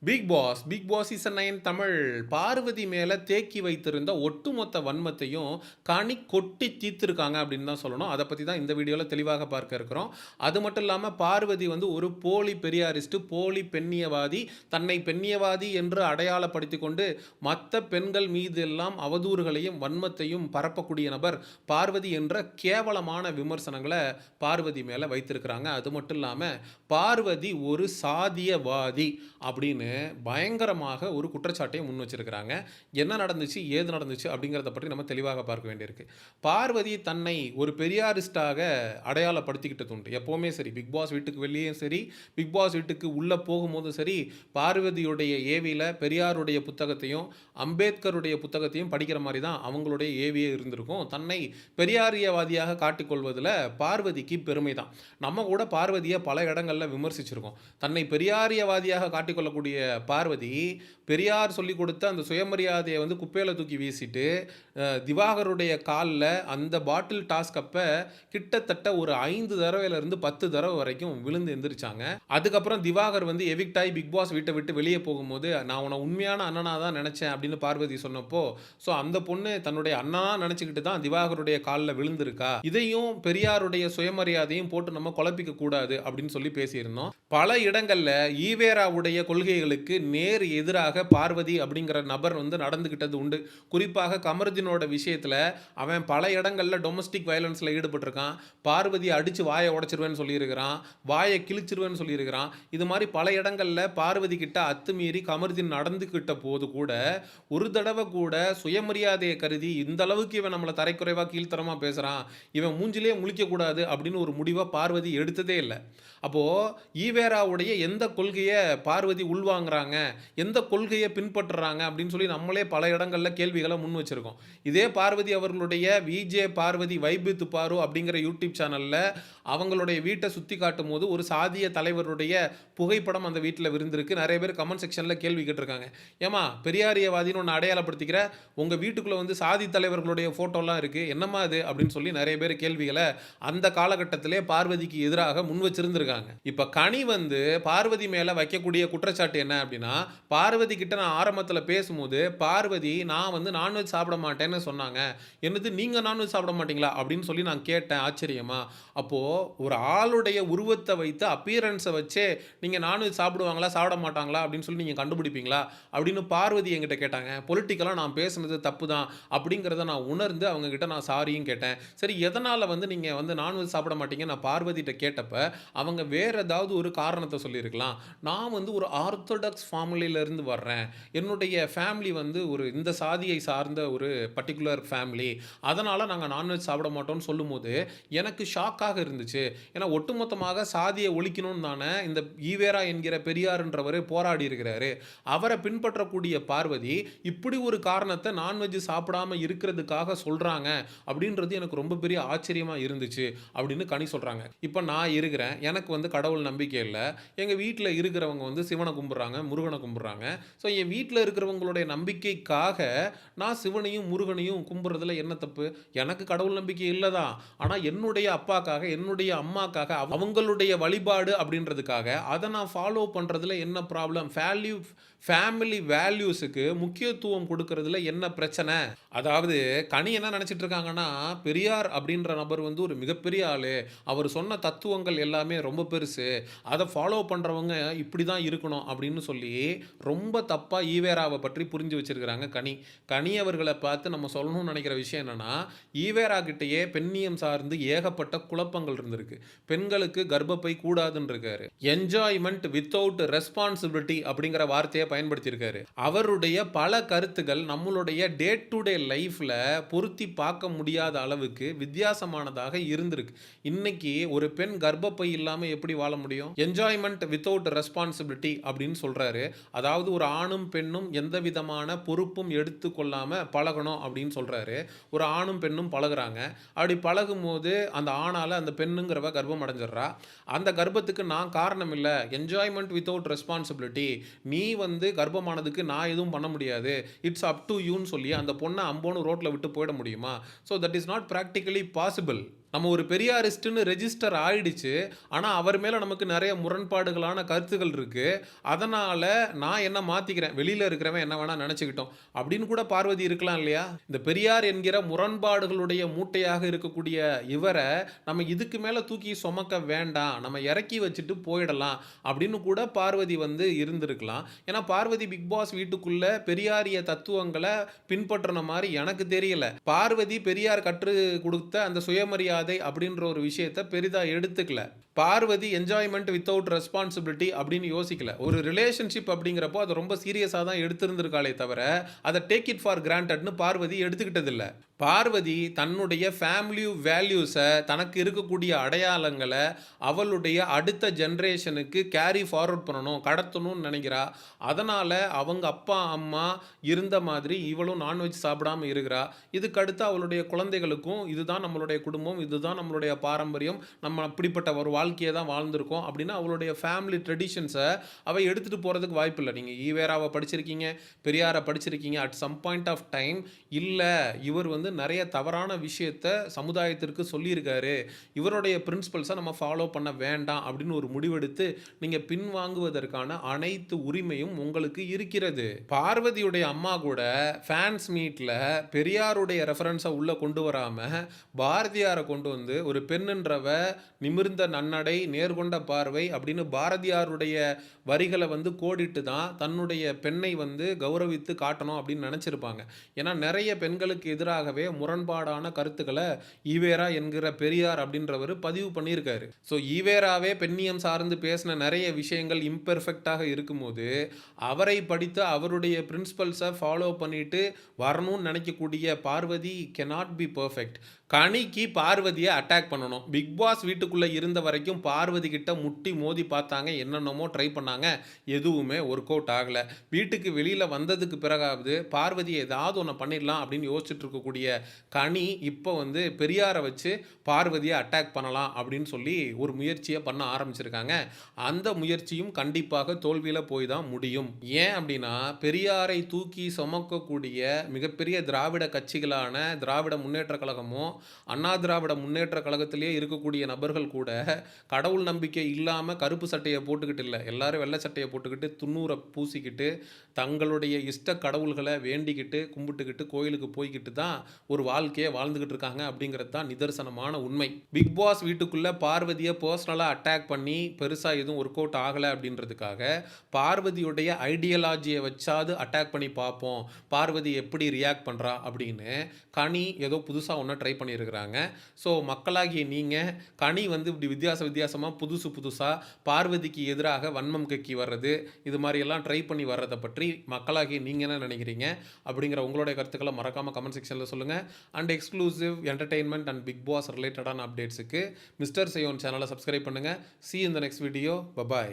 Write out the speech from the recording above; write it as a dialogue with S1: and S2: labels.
S1: Big Boss season 9 Tamil Parvathy மேலே தேக்கி வைத்திருந்த ஒட்டுமொத்த வன்மத்தையும் கனி கொட்டி தீர்த்திருக்காங்க அப்படின்னு தான் சொல்லணும். அதை பற்றி தான் இந்த வீடியோவில் தெளிவாக பார்க்க இருக்கிறோம். அது மட்டும் இல்லாமல் பார்வதி வந்து ஒரு போலி பெரியாரிஸ்ட், போலி பெண்ணியவாதி, தன்னை பெண்ணியவாதி என்று அடையாளப்படுத்தி கொண்டு மற்ற பெண்கள் மீது எல்லாம் அவதூறுகளையும் வன்மத்தையும் பரப்பக்கூடிய நபர் பார்வதி என்ற கேவலமான விமர்சனங்களை பார்வதி மேலே வைத்திருக்கிறாங்க. அது மட்டும் இல்லாமல் பார்வதி ஒரு சாதியவாதி அப்படின்னு பயங்கரமாக ஒரு குற்றச்சாட்டை முன் வச்சிருக்கிறாங்க. என்ன நடந்துச்சு, ஏது நடந்துச்சு அப்படிங்கிறத பற்றி நம்ம தெளிவாக பார்க்க வேண்டியிருக்கு. பார்வதி தன்னை ஒரு பெரியாரிஸ்டாக அடையாளப்படுத்திக்கிட்டது உண்டு. எப்போவுமே சரி, பிக் பாஸ் வீட்டுக்கு வெளியேயும் சரி, பிக் பாஸ் வீட்டுக்கு உள்ளே போகும்போதும் சரி, பார்வதியுடைய ஏவியில் பெரியாருடைய புத்தகத்தையும் அம்பேத்கருடைய புத்தகத்தையும் படிக்கிற மாதிரி தான் அவங்களுடைய ஏவியே இருந்திருக்கும். தன்னை பெரியாரியவாதியாக காட்டிக்கொள்வதில் பார்வதிக்கு பெருமை தான். நம்ம கூட பார்வதியை பல இடங்களில் விமர்சிச்சிருக்கோம். தன்னை பெரியாரியவாதியாக காட்டிக்கொள்ளக்கூடிய பார்வதி பெரியார் சொல்லி கொடுத்த அந்த சுயமரியாதையை வந்து குப்பையில் தூக்கி வீசிட்டு திவாகருடைய காலில் அந்த பாட்டில் டாஸ் கப்பை கிட்டத்தட்ட ஒரு 5 தடவையிலிருந்து 10 தடவை வரைக்கும் விழுந்து எந்திரிச்சாங்க. அதுக்கப்புறம் திவாகர் வந்து எவிக்ட் ஆகி பிக் பாஸ் வீட்டை விட்டு வெளியே போகும்போது நான் உன்னை உண்மையான அண்ணனாக தான் நினச்சேன் அப்படின்னு பார்வதி சொன்னப்போ, ஸோ அந்த பொண்ணு தன்னுடைய அண்ணனா நினச்சிக்கிட்டு தான் திவாகருடைய காலில் விழுந்திருக்கா, இதையும் பெரியாருடைய சுயமரியாதையும் போட்டு நம்ம குழப்பிக்க கூடாது அப்படின்னு சொல்லி பேசியிருந்தோம். பல இடங்களில் ஈவேராவுடைய கொள்கைகளுக்கு நேர் எதிராக பார்வதி அப்படிங்கிற நபர் வந்து நடந்துகிட்டது உண்டு. குறிப்பாக கமருதீனோட விஷயத்தில் அவன் பல இடங்களில் டொமஸ்டிக் வயலன்ஸில் ஈடுபட்டிருக்கான். பார்வதியை அடித்து வாயை உடைச்சிருவேன்னு சொல்லியிருக்கிறான், வாயை கிழிச்சிருவேன்னு சொல்லியிருக்கிறான். இது மாதிரி பல இடங்களில் பார்வதி கிட்ட அத்துமீறி கமருதீன் நடந்துக்கிட்ட போது கூட ஒரு தடவை கூட சுயமரியாதையை கருதி இந்த அளவுக்கு இவன் நம்மளை தரைக்குறைவாக கீழ்த்தரமாக பேசுகிறான், இவன் மூஞ்சிலே முழிக்கக்கூடாது அப்படின்னு ஒரு முடிவை பார்வதி எடுத்ததே இல்லை. அப்போது ஈவேராவுடைய எந்த கொள்கையை பார்வதி உள்வாங்கிறாங்க, எந்த கொள்கையை பின்பற்றுறாங்க அப்படின்னு சொல்லி நம்மளே பல இடங்களில் கேள்விகளை முன் வச்சுருக்கோம். இதே பார்வதி அவர்களுடைய விஜே பார்வதி வைப் வித் பாரு அப்படிங்கிற யூடியூப் சேனலில் அவங்களுடைய வீட்டை சுற்றி காட்டும் போது ஒரு சாதிய தலைவருடைய புகைப்படம் அந்த வீட்டில் விருந்திருக்கு. நிறைய பேர் கமெண்ட் செக்ஷனில் கேள்வி கேட்டிருக்காங்க, ஏமா பெரியாரியவாதின்னு ஒன்று அடையாளப்படுத்திக்கிற, உங்கள் வீட்டுக்குள்ளே வந்து சாதி தலைவர்களுடைய ஃபோட்டோலாம் இருக்குது, என்னம்மா அது அப்படின்னு சொல்லி நிறைய பேர் கேள்விகளை அந்த காலகட்டத்திலே பார்வதிக்கு எதிராக முன் வச்சிருந்திருக்காங்க. இப்போ கனி வந்து பார்வதி மேலே வைக்கக்கூடிய குற்றச்சாட்டு என்ன அப்படின்னா, பார்வதி கிட்ட நான் ஆரம்பத்தில் பேசும்போது பார்வதி நான் வந்து நான்வெஜ் சாப்பிட மாட்டேன்னு சொன்னாங்க, என்னது நீங்கள் நான்வெஜ் சாப்பிட மாட்டீங்களா அப்படின்னு சொல்லி நான் கேட்டேன் ஆச்சரியமா. அப்போது ஒரு ஆளுடைய உருவத்தை வைத்து அப்பியரன்ஸை வச்சே நீங்கள் நான்வெஜ் சாப்பிடுவாங்களா சாப்பிட மாட்டாங்களா அப்படின்னு சொல்லி நீங்கள் கண்டுபிடிப்பீங்களா அப்படின்னு பார்வதி என்கிட்ட கேட்டாங்க. பொலிட்டிக்கலாக நான் பேசுனது தப்பு தான் அப்படிங்கிறத நான் உணர்ந்து அவங்கக்கிட்ட நான் சாரியும் கேட்டேன். சரி, எதனால் வந்து நீங்கள் வந்து நான்வெஜ் சாப்பிட மாட்டீங்க நான் பார்வதிகிட்ட கேட்டப்ப அவங்க வேறு ஏதாவது ஒரு காரணத்தை சொல்லியிருக்கலாம். நான் வந்து ஒரு ஆர்த்தடாக்ஸ் ஃபேமிலியிலேருந்து வர்றேன், என்னுடைய ஃபேமிலி வந்து ஒரு இந்த சாதியை சார்ந்த ஒரு பர்டிகுலர் ஃபேமிலி, அதனால் நாங்கள் நான்வெஜ் சாப்பிட மாட்டோம்னு சொல்லும்போது எனக்கு ஷாக்காக இருந்துச்சு. ஏன்னா ஒட்டுமொத்தமாக சாதியை ஒழிக்கணும்னு தானே இந்த ஈவேரா என்கிற பெரியார்ன்றவர் போராடி இருக்கிறாரு. அவரை பின்பற்றக்கூடிய பார்வதி இப்படி ஒரு காரணத்தை நான்வெஜ் சாப்பிடாம இருக்கிறதுக்காக சொல்கிறாங்க அப்படின்றது எனக்கு ரொம்ப பெரிய ஆச்சரியமாக இருந்துச்சு அப்படின்னு கனி சொல்கிறாங்க. இப்போ நான் இருக்கிறேன், எனக்கு வந்து கடவுள் நம்பிக்கை இல்லை, எங்கள் வீட்டில் இருக்கிறவங்க வந்து சிவனை கும்பிட்றாங்க, முருகனை கும்பிட்றாங்க. ஸோ என் வீட்டில் இருக்கிறவங்களுடைய நம்பிக்கைக்காக நான் சிவனையும் முருகனையும் கும்பிட்றதுல என்ன தப்பு? எனக்கு கடவுள் நம்பிக்கை இல்லை தான், ஆனால் என்னுடைய அப்பாக்காக என்னுடைய அம்மாக்காக அவங்களுடைய வழிபாடு அப்படின்றதுக்காக அதை நான் ஃபாலோ பண்ணுறதுல என்ன ப்ராப்ளம்? ஃபேமிலி வேல்யூஸுக்கு முக்கியத்துவம் கொடுக்கறதுல என்ன பிரச்சனை? அதாவது கனி என்ன நினச்சிட்டு இருக்காங்கன்னா, பெரியார் அப்படின்ற நபர் வந்து ஒரு மிகப்பெரிய ஆள், அவர் சொன்ன தத்துவங்கள் எல்லாமே ரொம்ப பெருசு, அதை ஃபாலோ பண்ணுறவங்க இப்படி தான் இருக்கணும் அப்படின்னு சொல்லி ரொம்ப தப்பாக ஈவேராவை பற்றி புரிஞ்சு வச்சுருக்கிறாங்க கனி அவர்களை பார்த்து நம்ம சொல்லணும்னு நினைக்கிற விஷயம் என்னென்னா, ஈவேரா கிட்டேயே பெண்ணியம் சார்ந்து ஏகப்பட்ட குழப்பங்கள் இருந்திருக்கு. பெண்களுக்கு கர்ப்பப்பை கூடாதுன்னு இருக்காரு, என்ஜாய்மெண்ட் வித்தவுட் ரெஸ்பான்சிபிலிட்டி அப்படிங்கிற வார்த்தையை பயன்படுத்தியிருக்காரு. அவருடைய பல கருத்துக்கள் நம்மளுடைய டே டு டே லைஃப்பில் பொருத்தி பார்க்க முடியாத அளவுக்கு வித்தியாசமானதாக இருந்திருக்கு. இன்னைக்கு ஒரு பெண் கர்ப்பப்பை இல்லாமல் எப்படி வாழ முடியும்? என்ஜாய்மெண்ட் வித்தவுட் ரெஸ்பான்சிபிலிட்டி அப்படின்னு சொல்கிறாரு. அதாவது ஒரு ஆணும் பெண்ணும் எந்த விதமான பொறுப்பும் எடுத்துக்கொள்ளாம பழகணும் அப்படின்னு சொல்கிறாரு. ஒரு ஆணும் பெண்ணும் பழகுறாங்க, அப்படி பழகும் போது அந்த ஆணால் அந்த பெண்ணுங்கிறவ கர்ப்பம் அடைஞ்சிட்றா. அந்த கர்ப்பத்துக்கு நான் காரணம் இல்லை, என்ஜாய்மெண்ட் வித்தவுட் ரெஸ்பான்சிபிலிட்டி, நீ வந்து கர்ப்பமானதுக்கு நான் எதுவும் பண்ண முடியாது, இட்ஸ் அப் டு யூன்னு சொல்லி அந்த பொண்ணை அம்போன்னு ரோட்டில் விட்டு போயிட முடியுமா? So that is not practically possible. நம்ம ஒரு பெரியாரிஸ்ட்ன்னு ரெஜிஸ்டர் ஆயிடுச்சு. ஆனா, அவர் மேல நமக்கு நெறைய முரண்பாடுகளான கருத்துக்கள் இருக்கு. அதனால நான் என்ன மாத்திக்கிறேன். வெளியில இருக்கிறவன் என்ன வேணா நெனச்சுக்கிட்டும். அப்படின்னு கூட பார்வதி இருக்கலாம் இல்லையா? இந்த பெரியார் என்கிற முரண்பாடுகளுடைய மூட்டையாக இருக்கக்கூடிய இவர, நம்ம இதுக்கு மேல தூக்கி சுமக்க வேண்டாம். நம்ம இறக்கி வச்சுட்டு போயிடலாம். அப்படின்னு கூட பார்வதி வந்து இருந்திருக்கலாம். ஏன்னா, பார்வதி பிக் பாஸ் வீட்டுக்குள்ள பெரியாரிய தத்துவங்கள பின்பற்றின மாரி எனக்கு தெரியல. பார்வதி பெரியார் கற்றுக் குடுத்த அந்த சுயமரியாதை அப்படின்ற ஒரு விஷயத்த பெரிதா எடுத்துக்கல. பார்வதி என்ஜாய்மென்ட் வித்தவுட் ரெஸ்பான்சிபிலிட்டி அப்படின்னு யோசிக்கல. ஒரு ரிலேஷன்ஷிப் அப்படிங்கிறப்போ அத ரொம்ப சீரியஸா தான் எடுத்திருந்திருக்காளே தவிர, அத டேக் இட் ஃபார் கிராண்டட்ன்னு பார்வதி எடுத்துக்கிட்டதில்ல. பார்வதி தன்னுடைய ஃபேமிலி வேல்யூஸ, தனக்கு இருக்கக்கூடிய அடையாளங்கள, அவளுடைய அடுத்த ஜெனரேஷனுக்கு கேரி ஃபார்வர்ட் பண்ணணும், கடத்தணும்னு நெனைக்கிறா. அதனால அவங்க அப்பா, அம்மா இருந்த மாதிரி இவளும் நான்வெஜ் சாப்பிடாம இருக்கிறா. இதுக்கு அடுத்து அவளுடைய குழந்தைகளுக்கும் இதுதான் நம்மளுடைய குடும்பம், இதுதான் நம்மளுடைய பாரம்பரியம், நம்ம அப்படிப்பட்ட ஒரு வாழ்க்கைய தான் வாழ்ந்திருக்கோம் அப்படின்னு அவளுடைய ஃபேமிலி ட்ரெடிஷன்ஸ அவ எடுத்துட்டு போறதுக்கு வாய்ப்பில்ல. நீங்க ஈவேராவ படிச்சிருக்கீங்க, பெரியார படிச்சிருக்கீங்க. At some point of time இல்ல இவர் வந்து நெறைய தவறான விஷயத்த சமுதாயத்திற்கு சொல்லியிருக்காரு. இவருடைய பிரின்சிபல்ஸ நம்ம ஃபாலோ பண்ண வேண்டாம் அப்படின்னு ஒரு முடிவெடுத்து நீங்க பின்வாங்குவதற்கான அனைத்து உரிமையும் உங்களுக்கு இருக்கிறது. பார்வதியுடைய அம்மா கூட ஃபேன்ஸ் மீட்ல பெரியாருடைய ரெஃபரன்ஸ உள்ள கொண்டு வராம, பாரதியார கொண்டு வந்து ஒரு பெண்ணுன்றவ நிமிர்ந்த நன்னடை, நேர்கொண்ட பார்வை அப்படின்னு பாரதியாருடைய வரிகள வந்து கோடிட்டு தான் தன்னுடைய பெண்ணை வந்து கௌரவித்து காட்டணும் அப்படின்னு நெனச்சிருப்பாங்க. ஏன்னா நெறைய பெண்களுக்கு எதிராகவே முரண்பாடான கருத்துக்கள ஈவேரா என்கிற பெரியார் அப்படின்றவரு பதிவு பண்ணியிருக்காரு. ஸோ ஈவேராவே பெண்ணியம் சார்ந்து பேசின நெறைய விஷயங்கள் இம்பெர்ஃபெக்ட்டாக இருக்கும்போது, அவரை படித்து அவருடைய பிரின்சிபல்ஸ ஃபாலோ பண்ணிட்டு வரணும்னு நெனைக்கக்கூடிய பார்வதி கேனாட் பி பெர்ஃபெக்ட். கனிக்கு பார்வதிய அட்டாக் பண்ணணும். பிக் பாஸ் வீட்டுக்குள்ள இருந்த வரைக்கும் பார்வதி கிட்ட முட்டி மோதி பார்த்தாங்க. என்னென்னமோ ட்ரை பண்ணாங்க. எதுவுமே ஒர்க் அவுட் ஆகல. வீட்டுக்கு வெளியில வந்ததுக்கு பிறகாவது பார்வதி ஏதாவது ஒண்ண பண்ணிடலாம் அப்படின்னு யோசிச்சுட்டு இருக்கக்கூடிய கனி இப்ப வந்து பெரியார வச்சு பார்வதிய அட்டாக் பண்ணலாம் அப்படின்னு சொல்லி ஒரு முயற்சிய பண்ண ஆரம்பிச்சிருக்காங்க. அந்த முயற்சியும் கண்டிப்பாக தோல்வியில போய் தான் முடியும். ஏன் அப்படின்னா, பெரியாரை தூக்கி சுமக்கக்கூடிய மிகப்பெரிய திராவிட கட்சிகளான திராவிட முன்னேற்றக் கழகமும், அண்ணா திராவிட முன்னேற்ற கழகத்திலேயே இருக்கக்கூடிய நபர்கள் கூட கடவுள் நம்பிக்கை இல்லாம கருப்பு சட்டைய போட்டுக்கிட்டு இல்ல. எல்லாரும் வெள்ளை சட்டைய போட்டுக்கிட்டு, துண்ணூற பூசிக்கிட்டு, தங்களுடைய இஷ்ட கடவுள்கள வேண்டிக்கிட்டு, கும்பிட்டுக்கிட்டு, கோயிலுக்கு போய்க்கிட்டு தான் ஒரு வாழ்க்கைய வாழ்ந்துகிட்டு இருக்காங்க அப்படிங்கிறது தான் நிதர்சனமான உண்மை. பிக் பாஸ் வீட்டுக்குள்ள பார்வதிய பர்சனலா அட்டாக் பண்ணி பெருசா எதுவும் ஒர்க் அவுட் ஆகல அப்படின்றதுக்காக, பார்வதியுடைய ஐடியாலஜிய வச்சாவது அட்டாக் பண்ணி பார்ப்போம். பார்வதி எப்படி ரியாக்ட் பண்றா அப்படின்னு கனி ஏதோ புதுசா ஒண்ண ட்ரை பண்ணியிருக்கிறாங்க. ஸோ மக்களாகிய நீங்க கனி வந்து இப்படி வித்தியாசமா புதுசு புதுசா பார்வதிக்கு எதிராக வன்மம் கக்கி வர்றது, இது மாரி எல்லாம் ட்ரை பண்ணி வர்றத பற்றி மக்களாகிய நீங்க என்ன நினைக்கிறீங்க? அப்படிங்கிற உங்களுடைய கருத்துக்கள மறக்காம கமெண்ட் செக்ஷன்ல சொல்லுங்க. And exclusive entertainment and Bigg Boss ரிலேட்டடான அப்டேட்ஸ்க்கு மிஸ்டர் சேயோன் சேனலை சப்ஸ்கிரைப் பண்ணுங்க. See you in the next video. Bye bye.